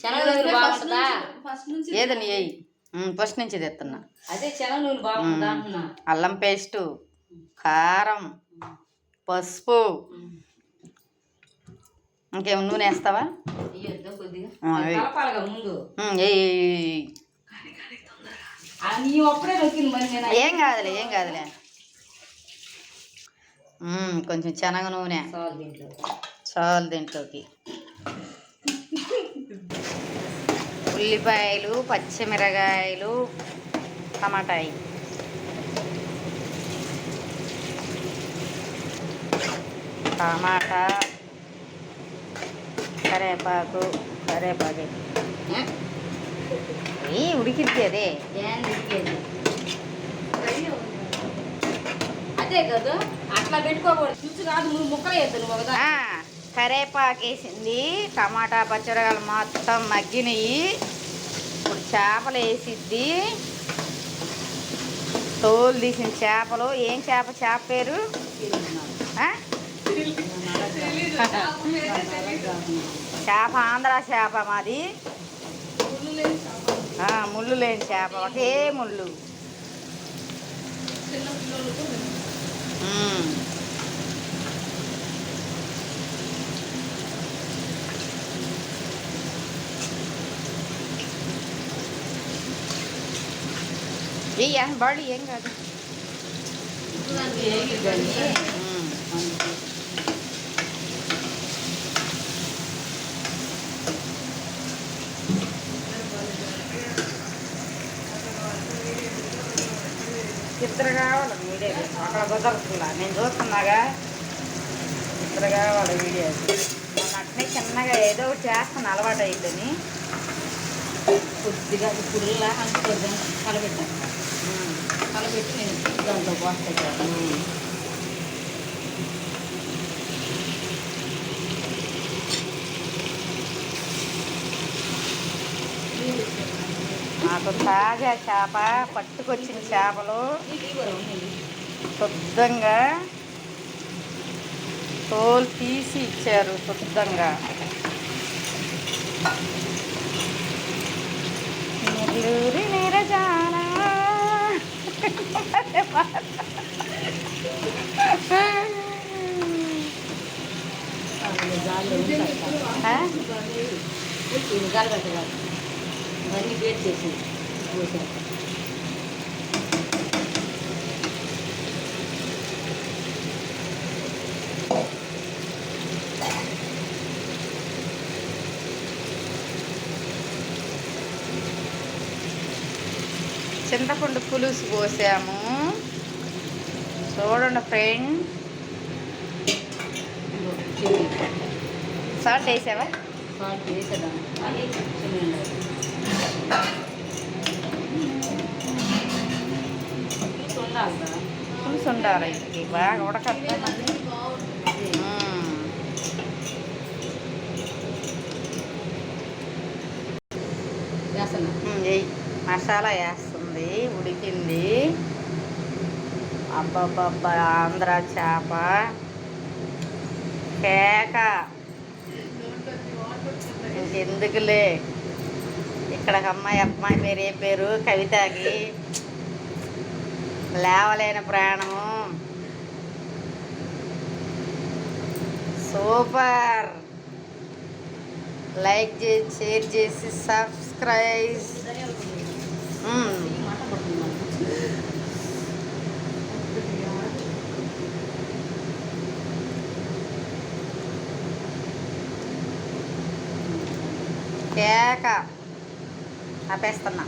శనగ నూనె బాగుంటుందా? ఏదని వేయి. ఫస్ట్ నుంచి తెస్తున్నా. అదే శనగ నూనె బాగుంటుందా అంటున్నా. అల్లం పేస్టు, కారం, పసుపు. ఇంకేం నూనె వేస్తావా? కొద్దిగా కలపాలిగా ముందు. ఏం కాదులే. కొంచెం శనగ నూనె చాలు దీంట్లోకి. ఉల్లిపాయలు, పచ్చిమిరకాయలు, టమాటాయి, టమాటా, కరేపాకు ఉడికిద్ది అదే. అదే కదా అట్లా పెట్టుకోకూడదు. చూసి కాదు ముక్కలు వేస్తాను. కరేపాకు వేసింది, టమాటా పచ్చిమిరకాయలు మొత్తం మగ్గినవి. ఇప్పుడు చేపలు వేసిద్ది. తోలు తీసిన చేపలు. ఏం చేప పేరు? చేప ఆంధ్ర చేప మాది. ముళ్ళు లేని చేప, ఒకే ముళ్ళు. బాడీ ఏం కాదు. ఇద్దరు కావాలి వీడియో. అక్కడ కుదరతులా, నేను చూస్తున్నాగా. ఇద్దరు కావాలి వీడియో. అట్నే చిన్నగా ఏదో ఒకటి చేస్తాను, అలవాటు అయిద్దని. కొద్దిగా పుల్లా అనుకోద్దాం కలపెట్టి నేను దాంట్లో పోస్తాను. నాకు తాజా చేప, పట్టుకొచ్చిన చేపలు శుద్ధంగా తోలు తీసి ఇచ్చారు. శుద్ధంగా నెల్లూరి నీరజాల. ఇవన్నీ వేట్ చేసి చింతపండు పులుసు పోసాము. చూడండి ఫ్రెండ్. సాల్ట్ వేసావా? సాల్ట్ వేసేదా? పులుసు ఉండాలి. ఇది బాగా ఉడకద్దు. మసాలా వేస్తుంది. ఉడికింది. అబ్బబ్బబ్బా, ఆంధ్ర చేప కేక. ఇంకెందుకులే. ఇక్కడ అమ్మాయి పేరు ఏ పేరు? కవితకి లేవలేని ప్రాణము. సూపర్. లైక్ చేసి, షేర్ చేసి, సబ్స్క్రైబ్. కేక ఆపేస్తున్నా.